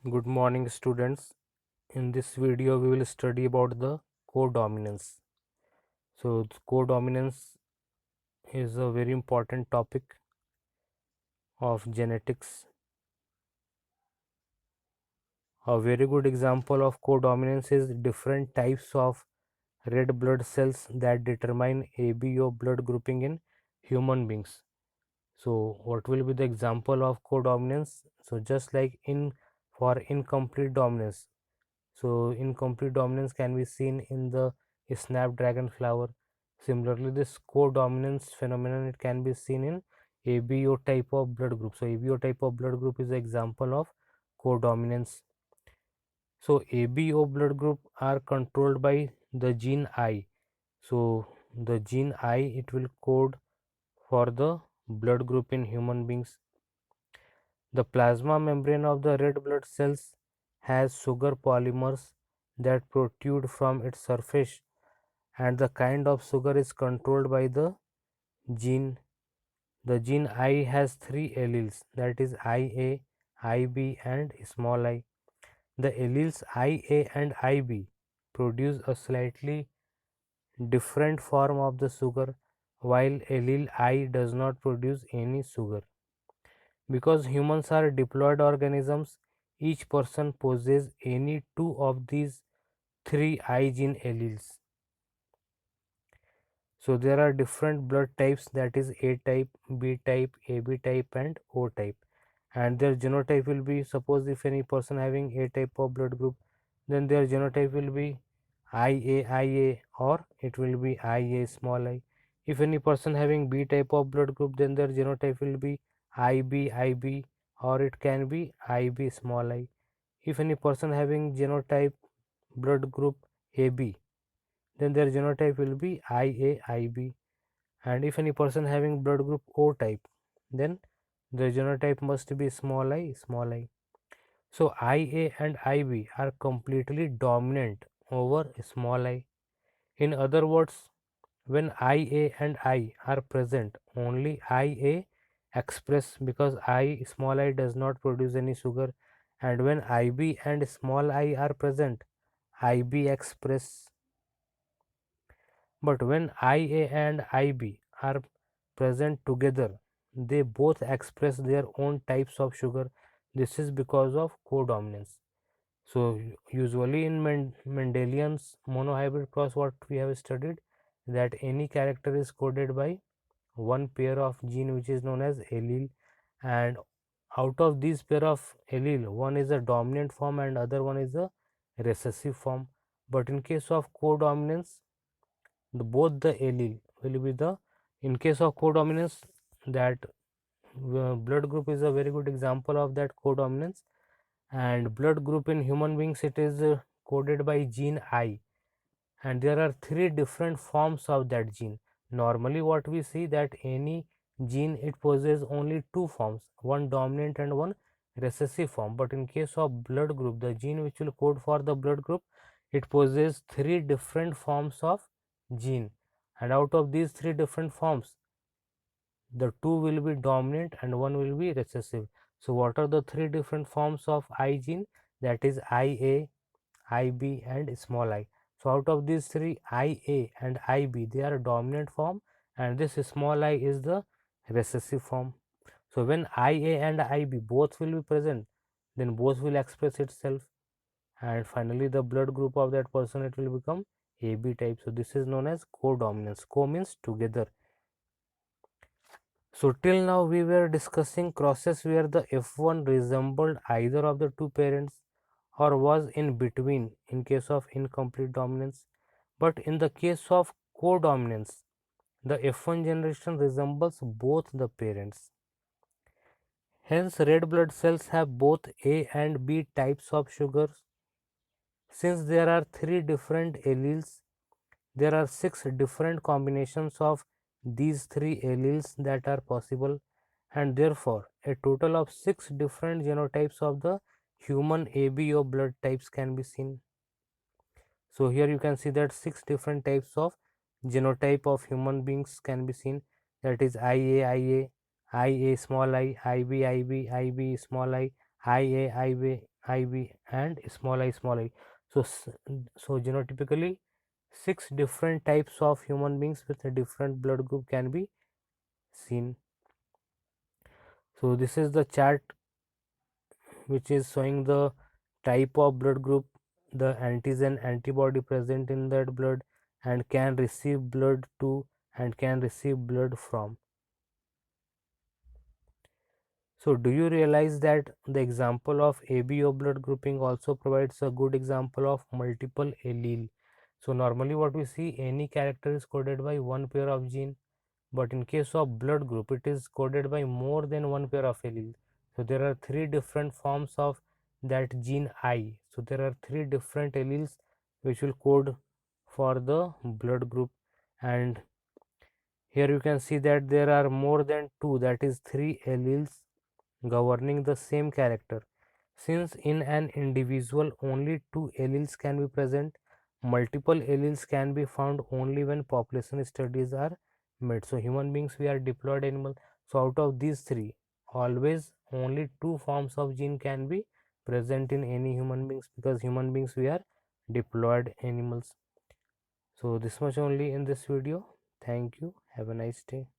Good morning, students. In this video we will study about the codominance. So codominance is a very important topic of genetics. A very good example of codominance is different types of red blood cells that determine ABO blood grouping in human beings. So what will be the example of codominance? So just like in for incomplete dominance. So incomplete dominance can be seen in the snapdragon flower. Similarly, this codominance phenomenon it can be seen in ABO type of blood group. So ABO type of blood group is an example of codominance. So ABO blood group are controlled by the gene I. So the gene I it will code for the blood group in human beings. The plasma membrane of the red blood cells has sugar polymers that protrude from its surface, and the kind of sugar is controlled by the gene. The gene I has three alleles, that is IA, IB, and small I. The alleles IA and IB produce a slightly different form of the sugar, while allele I does not produce any sugar. Because humans are diploid organisms, each person possesses any two of these three I gene alleles. So there are different blood types, that is A type, B type, AB type, and O type. And their genotype will be, suppose if any person having A type of blood group, then their genotype will be IA or it will be IA small I. If any person having B type of blood group, then their genotype will be IB or it can be IB small I. If any person having genotype blood group AB, then their genotype will be IAIB. And if any person having blood group O type, then the genotype must be small I small I. So IA and IB are completely dominant over small I. In other words, when IA and I are present, only IA express, because I small I does not produce any sugar, and when IB and small I are present, IB express. But when IA and IB are present together, they both express their own types of sugar. This is because of codominance. So usually in Mendelian's monohybrid cross, what we have studied, that any character is coded by one pair of gene which is known as allele, and out of these pair of allele, one is a dominant form and other one is a recessive form. But in case of codominance, both the allele will be the, in case of codominance, that blood group is a very good example of that codominance. And blood group in human beings, it is coded by gene I, and there are three different forms of that gene. Normally what we see, that any gene it possesses only two forms, one dominant and one recessive form. But in case of blood group, the gene which will code for the blood group, it possesses three different forms of gene, and out of these three different forms, the two will be dominant and one will be recessive. So what are the three different forms of I gene? That is IA, IB, and small I. So out of these three, IA and IB, they are dominant form, and this small I is the recessive form. So when IA and IB both will be present, then both will express itself, and finally the blood group of that person, it will become AB type. So this is known as codominance. Co means together. So till now we were discussing crosses where the F1 resembled either of the two parents or was in between in case of incomplete dominance. But in the case of codominance, the F1 generation resembles both the parents. Hence, red blood cells have both A and B types of sugars. Since there are three different alleles, there are six different combinations of these three alleles that are possible, and therefore a total of six different genotypes of the human ABO blood types can be seen. So here you can see that six different types of genotype of human beings can be seen, that is IA small I, IB small I, IA IB, and small I. So, so genotypically, 6 different types of human beings with a different blood group can be seen. So, this is the chart which is showing the type of blood group, the antigen antibody present in that blood, and can receive blood to and can receive blood from. So, do you realize that the example of ABO blood grouping also provides a good example of multiple allele? So, normally what we see, any character is coded by one pair of gene, but in case of blood group, it is coded by more than one pair of alleles. So, there are 3 different forms of that gene I. So, there are 3 different alleles which will code for the blood group, and here you can see that there are more than 2, that is 3 alleles governing the same character. Since in an individual only 2 alleles can be present, multiple alleles can be found only when population studies are made. So, human beings, we are diploid animal. So, out of these 3, always only 2 forms of gene can be present in any human beings, because human beings, we are diploid animals. So, this much only in this video. Thank you. Have a nice day.